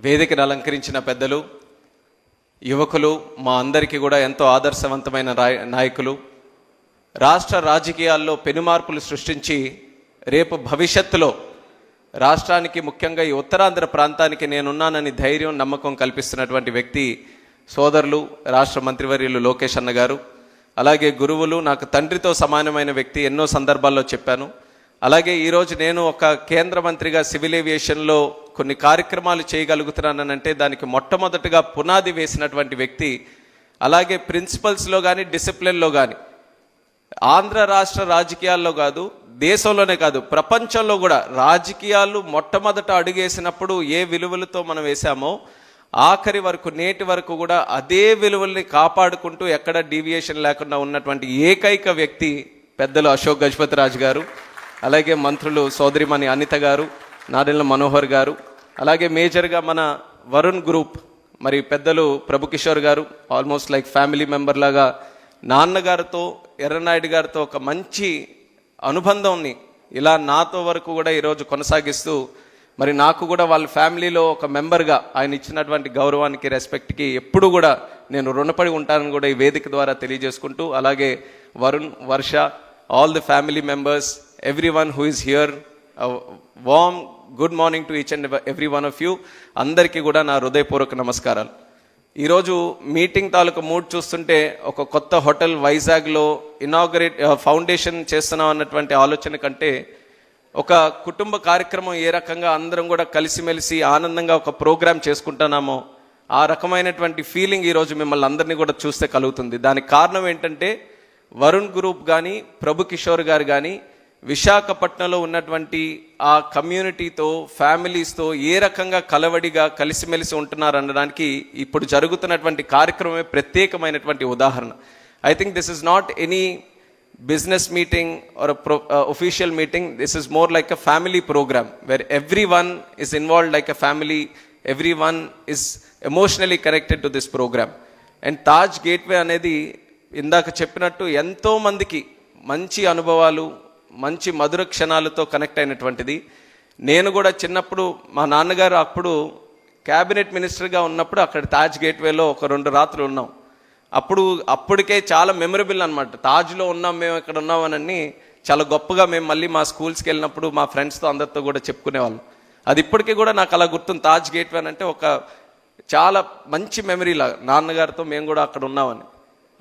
వేదికను అలంకరించిన పెద్దలు, యువకులు, మా అందరికీ కూడా ఎంతో ఆదర్శవంతమైన నాయకులు, రాష్ట్ర రాజకీయాల్లో పెనుమార్పులు సృష్టించి రేపు భవిష్యత్తులో రాష్ట్రానికి, ముఖ్యంగా ఈ ఉత్తరాంధ్ర ప్రాంతానికి నేనున్నానని ధైర్యం, నమ్మకం కల్పిస్తున్నటువంటి వ్యక్తి సోదరులు రాష్ట్ర మంత్రివర్యులు లోకేష్ అన్న గారు. అలాగే గురువులు, నాకు తండ్రితో సమానమైన వ్యక్తి, ఎన్నో సందర్భాల్లో చెప్పాను. అలాగే ఈరోజు నేను ఒక కేంద్ర మంత్రిగా సివిల్ ఏవియేషన్లో కొన్ని కార్యక్రమాలు చేయగలుగుతున్నానంటే దానికి మొట్టమొదటిగా పునాది వేసినటువంటి వ్యక్తి. అలాగే ప్రిన్సిపల్స్లో కానీ, డిసిప్లిన్లో కానీ, ఆంధ్ర రాష్ట్ర రాజకీయాల్లో కాదు, దేశంలోనే కాదు, ప్రపంచంలో కూడా రాజకీయాలు మొట్టమొదట అడుగేసినప్పుడు ఏ విలువలతో మనం వేసామో ఆఖరి వరకు, నేటి వరకు కూడా అదే విలువల్ని కాపాడుకుంటూ ఎక్కడ డీవియేషన్ లేకుండా ఉన్నటువంటి ఏకైక వ్యక్తి పెద్దలు అశోక్ గజపతిరాజు గారు. అలాగే మంత్రులు సోదరిమణి అనిత గారు, నాదెళ్ల మనోహర్ గారు, అలాగే మేజర్గా మన వరుణ్ గ్రూప్ మరి పెద్దలు ప్రభుకిషోర్ గారు, ఆల్మోస్ట్ లైక్ ఫ్యామిలీ మెంబర్ లాగా నాన్నగారితో, ఎర్రనాయుడు గారితో ఒక మంచి అనుబంధంని ఇలా నాతో వరకు కూడా ఈరోజు కొనసాగిస్తూ, మరి నాకు కూడా వాళ్ళ ఫ్యామిలీలో ఒక మెంబర్గా ఆయన ఇచ్చినటువంటి గౌరవానికి, రెస్పెక్ట్కి ఎప్పుడు కూడా నేను రుణపడి ఉంటానని కూడా ఈ వేదిక ద్వారా తెలియజేసుకుంటూ, అలాగే Varun, Varsha, all the family members, everyone who is here, a warm good morning to each and every one of you. అందరికీ కూడా నా హృదయపూర్వక నమస్కారాలు. ఈరోజు మీటింగ్ తాలూకు మూడ్ చూస్తుంటే ఒక కొత్త హోటల్ వైజాగ్లో ఇనాగరేట్ ఫౌండేషన్ చేస్తున్నాం అన్నటువంటి ఆలోచన కంటే ఒక కుటుంబ కార్యక్రమం ఏ రకంగా అందరం కూడా కలిసిమెలిసి ఆనందంగా ఒక ప్రోగ్రామ్ చేసుకుంటున్నామో ఆ రకమైనటువంటి ఫీలింగ్ ఈరోజు మిమ్మల్ని అందరినీ కూడా చూస్తే కలుగుతుంది. దానికి కారణం ఏంటంటే వరుణ్ గ్రూప్ కానీ, ప్రభు కిషోర్ గారు కానీ విశాఖపట్నంలో ఉన్నటువంటి ఆ కమ్యూనిటీతో, ఫ్యామిలీస్తో ఏ రకంగా కలవడిగా కలిసిమెలిసి ఉంటున్నారు అనడానికి ఇప్పుడు జరుగుతున్నటువంటి కార్యక్రమమే ప్రత్యేకమైనటువంటి ఉదాహరణ. I think this is not any business meeting or official meeting. This is more like a family programme where every one is involved like a family, every one is emotionally connected to this programme. And Taj Gateway అనేది ఇందాక చెప్పినట్టు ఎంతో మందికి మంచి అనుభవాలు, మంచి మధుర క్షణాలతో connect అయినటువంటిది. నేను కూడా చిన్నప్పుడు మా నాన్నగారు అప్పుడు క్యాబినెట్ మినిస్టర్గా ఉన్నప్పుడు అక్కడ తాజ్ గేట్వేలో ఒక 2 రాత్రులు ఉన్నాం. అప్పటికే చాలా మెమరబుల్ అనమాట. తాజ్లో ఉన్నాం మేము, ఇక్కడ ఉన్నామని చాలా గొప్పగా మేము మళ్ళీ మా స్కూల్స్కి వెళ్ళినప్పుడు మా ఫ్రెండ్స్తో అందరితో కూడా చెప్పుకునేవాళ్ళం. అది ఇప్పటికీ కూడా నాకు అలా గుర్తుంది. తాజ్ గేట్వే అంటే ఒక చాలా మంచి మెమరీలా నాన్నగారితో మేము కూడా అక్కడ ఉన్నామని.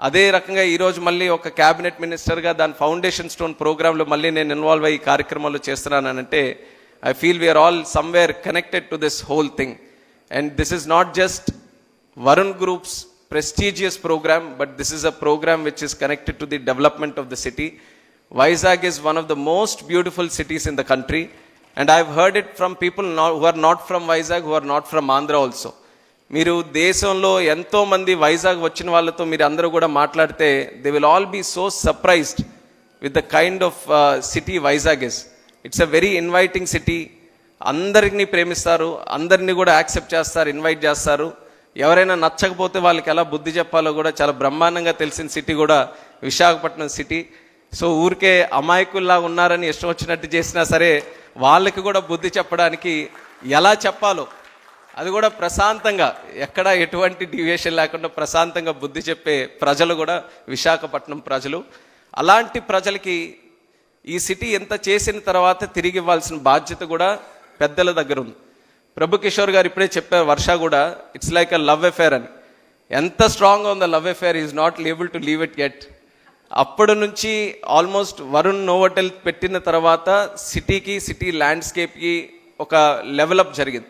అదే రకంగా ఈరోజు మళ్ళీ ఒక క్యాబినెట్ మినిస్టర్గా దాని ఫౌండేషన్ స్టోన్ ప్రోగ్రాంలో మళ్ళీ నేను ఇన్వాల్వ్ అయ్యి కార్యక్రమాలు చేస్తున్నానంటే I feel we are all somewhere connected to this whole thing. And this is not just Varun groups prestigious programme, but this is a programme which is connected to the development of the city. Vizag is one of the most beautiful cities in the country, and I've heard it from people who are not from Vizag, who are not from Andhra also. మీరు దేశంలో ఎంతో మంది వైజాగ్ వచ్చిన వాళ్ళతో మీరు అందరూ కూడా మాట్లాడితే they will all be so surprised with the kind of city Vizag is. It's a very inviting city. అందరినీ ప్రేమిస్తారు, అందరినీ కూడా యాక్సెప్ట్ చేస్తారు, ఇన్వైట్ చేస్తారు. ఎవరైనా నచ్చకపోతే వాళ్ళకి ఎలా బుద్ధి చెప్పాలో కూడా చాలా బ్రహ్మాండంగా తెలిసిన సిటీ కూడా విశాఖపట్నం సిటీ. సో ఊరికే అమాయకుల్లా ఉన్నారని ఇష్టం వచ్చినట్టు చేసినా సరే వాళ్ళకి కూడా బుద్ధి చెప్పడానికి ఎలా చెప్పాలో అది కూడా ప్రశాంతంగా, ఎక్కడ ఎటువంటి డివియేషన్ లేకుండా ప్రశాంతంగా బుద్ధి చెప్పే ప్రజలు కూడా విశాఖపట్నం ప్రజలు. అలాంటి ప్రజలకి ఈ సిటీ ఎంత చేసిన తర్వాత తిరిగి ఇవ్వాల్సిన బాధ్యత కూడా పెద్దల దగ్గర ఉంది. ప్రభు కిషోర్ గారు ఇప్పుడే చెప్పారు, వర్ష కూడా it's like a love affair అని. ఎంత స్ట్రాంగ్గా ఉందో love affair, is not able to leave it yet. అప్పటి నుంచి ఆల్మోస్ట్ వరుణ్ నోవోటెల్ పెట్టిన తర్వాత సిటీకి, సిటీ ల్యాండ్స్కేప్కి ఒక లెవెలప్ జరిగింది.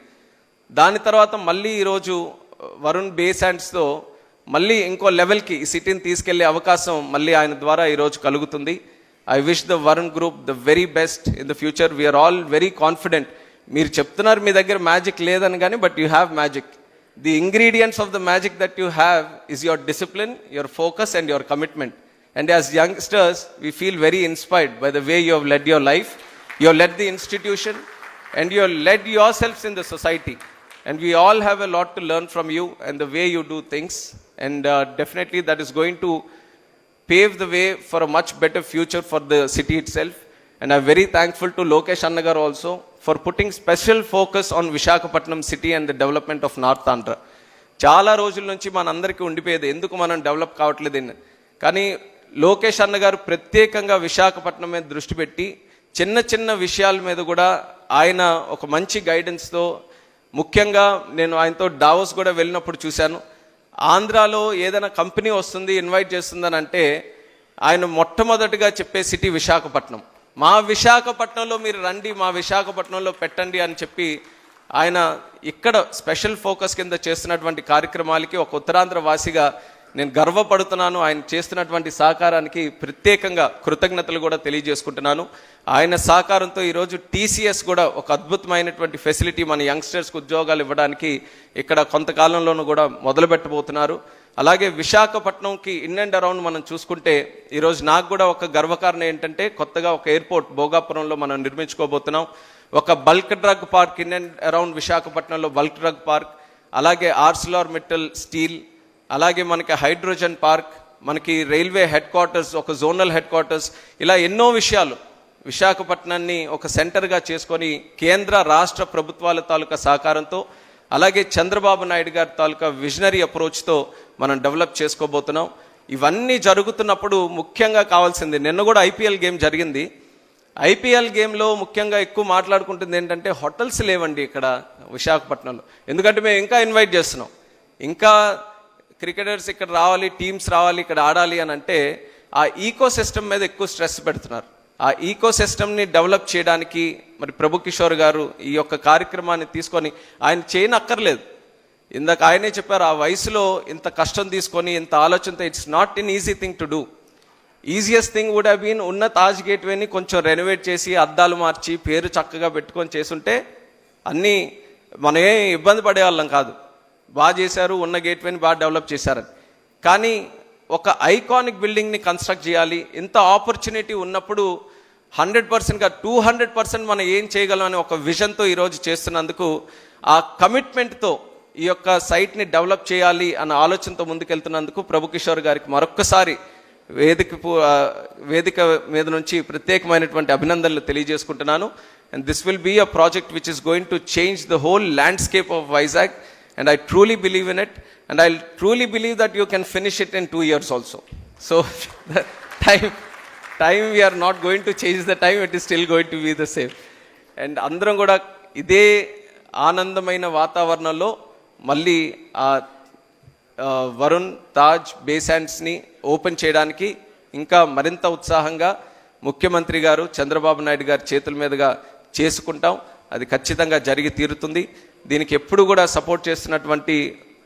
దాని తర్వాత మళ్ళీ ఈరోజు వరుణ్ బేస్ హ్యాండ్స్తో మళ్ళీ ఇంకో లెవెల్కి ఈ సిటీని తీసుకెళ్లే అవకాశం మళ్ళీ ఆయన ద్వారా ఈరోజు కలుగుతుంది. I wish the Varun group the very best in the future. We are all very confident. మీరు చెప్తున్నారు మీ దగ్గర మ్యాజిక్ లేదని కానీ, but you have magic. The ingredients of the magic that you have is your discipline, your focus and your commitment. And as youngsters, we feel very inspired by the way you have led your life. You have led the institution and you have led yourselves in the society. And we all have a lot to learn from you and the way you do things. And definitely that is going to pave the way for a much better future for the city itself. And I'm very thankful to Lokesh Anna garu also for putting special focus on Visakhapatnam city and the development of north Andhra. చాలా రోజుల నుంచి మనందరికీ ఉండిపోయేది ఎందుకు మనం develop కావట్లేదు అని. కానీ లోకేష్ అన్న గారు ప్రత్యేకంగా విశాఖపట్నం మీద దృష్టి పెట్టి చిన్న చిన్న విషయాల మీద కూడా ఆయన ఒక మంచి గైడెన్స్తో, ముఖ్యంగా నేను ఆయనతో డావోస్ కూడా వెళ్ళినప్పుడు చూశాను, ఆంధ్రాలో ఏదైనా కంపెనీ వస్తుంది ఇన్వైట్ చేస్తుందని అంటే ఆయన మొట్టమొదటిగా చెప్పే సిటీ విశాఖపట్నం. మా విశాఖపట్నంలో మీరు రండి, మా విశాఖపట్నంలో పెట్టండి అని చెప్పి ఆయన ఇక్కడ స్పెషల్ ఫోకస్ కింద చేస్తున్నటువంటి కార్యక్రమాలకి ఒక ఉత్తరాంధ్ర వాసిగా నేను గర్వపడుతున్నాను. ఆయన చేస్తున్నటువంటి సహకారానికి ప్రత్యేకంగా కృతజ్ఞతలు కూడా తెలియజేసుకుంటున్నాను. ఆయన సహకారంతో ఈరోజు టీసీఎస్ కూడా ఒక అద్భుతమైనటువంటి ఫెసిలిటీ మన యంగ్స్టర్స్కి ఉద్యోగాలు ఇవ్వడానికి ఇక్కడ కొంతకాలంలోనూ కూడా మొదలు పెట్టబోతున్నారు. అలాగే విశాఖపట్నంకి ఇన్ అండ్ అరౌండ్ మనం చూసుకుంటే ఈరోజు నాకు కూడా ఒక గర్వకారణం ఏంటంటే కొత్తగా ఒక ఎయిర్పోర్ట్ భోగాపురంలో మనం నిర్మించుకోబోతున్నాం. ఒక bulk drug park in and around విశాఖపట్నంలో బల్క్ డ్రగ్ పార్క్, అలాగే ఆర్సిలార్ మెటల్ స్టీల్, అలాగే మనకి హైడ్రోజన్ పార్క్, మనకి రైల్వే హెడ్ క్వార్టర్స్, ఒక జోనల్ హెడ్ క్వార్టర్స్, ఇలా ఎన్నో విషయాలు విశాఖపట్నాన్ని ఒక సెంటర్గా చేసుకొని కేంద్ర రాష్ట్ర ప్రభుత్వాల తాలూకా సహకారంతో, అలాగే చంద్రబాబు నాయుడు గారి తాలూకా విజనరీ అప్రోచ్తో మనం డెవలప్ చేసుకోబోతున్నాం. ఇవన్నీ జరుగుతున్నప్పుడు ముఖ్యంగా కావాల్సింది, నిన్న కూడా ఐపీఎల్ గేమ్ జరిగింది. ఐపీఎల్ గేమ్లో ముఖ్యంగా ఎక్కువ మాట్లాడుకుంటుంది ఏంటంటే హోటల్స్ లేవండి ఇక్కడ విశాఖపట్నంలో. ఎందుకంటే మేము ఇంకా ఇన్వైట్ చేస్తున్నాం, ఇంకా క్రికెటర్స్ ఇక్కడ రావాలి, టీమ్స్ రావాలి, ఇక్కడ ఆడాలి అని అంటే ఆ ఈకో సిస్టమ్ మీద ఎక్కువ స్ట్రెస్ పెడుతున్నారు. ఆ ఈకో సిస్టమ్ని డెవలప్ చేయడానికి మరి ప్రభు కిషోర్ గారు ఈ యొక్క కార్యక్రమాన్ని తీసుకొని, ఆయన చేయనక్కర్లేదు, ఇందాక ఆయనే చెప్పారు, ఆ వయసులో ఇంత కష్టం తీసుకొని ఇంత ఆలోచనతో it's not an easy thing to do. Easiest thing would have been ఉన్న తాజ్ గేట్వేని కొంచెం రెనోవేట్ చేసి అద్దాలు మార్చి పేరు చక్కగా పెట్టుకొని చేసుంటే అన్నీ మనం ఏం ఇబ్బంది పడేవాళ్ళం కాదు. బాగా చేశారు, ఉన్న గేట్వేని బాగా డెవలప్ చేశారని. కానీ ఒక ఐకానిక్ బిల్డింగ్ని కన్స్ట్రక్ట్ చేయాలి, ఇంత ఆపర్చునిటీ ఉన్నప్పుడు 100%గా 200% మనం ఏం చేయగలం అని ఒక విజన్తో ఈరోజు చేస్తున్నందుకు, ఆ కమిట్మెంట్తో ఈ యొక్క సైట్ని డెవలప్ చేయాలి అన్న ఆలోచనతో ముందుకెళ్తున్నందుకు ప్రభు కిషోర్ గారికి మరొక్కసారి వేదిక మీద నుంచి ప్రత్యేకమైనటువంటి అభినందనలు తెలియజేసుకుంటున్నాను. And this will be a project which is going to change the whole landscape of Vizag. And I truly believe in it, and I truly believe that you can finish it in 2 years also. So the time we are not going to change the time, it is still going to be the same. And అందరం కూడా ఇదే ఆనందమైన వాతావరణంలో మళ్ళీ ఆ Varun Taj బేసాండ్స్ని open చేయడానికి ఇంకా మరింత ఉత్సాహంగా ముఖ్యమంత్రి గారు చంద్రబాబు నాయుడు గారి చేతుల మీదుగా చేసుకుంటాం. అది ఖచ్చితంగా జరిగి తీరుతుంది. దీనికి ఎప్పుడు కూడా సపోర్ట్ చేస్తున్నటువంటి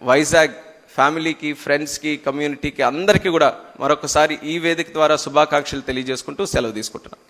వైజాగ్ ఫ్యామిలీకి, ఫ్రెండ్స్కి, కమ్యూనిటీకి అందరికీ కూడా మరొకసారి ఈ వేదిక ద్వారా శుభాకాంక్షలు తెలియజేసుకుంటూ సెలవు తీసుకుంటున్నాను.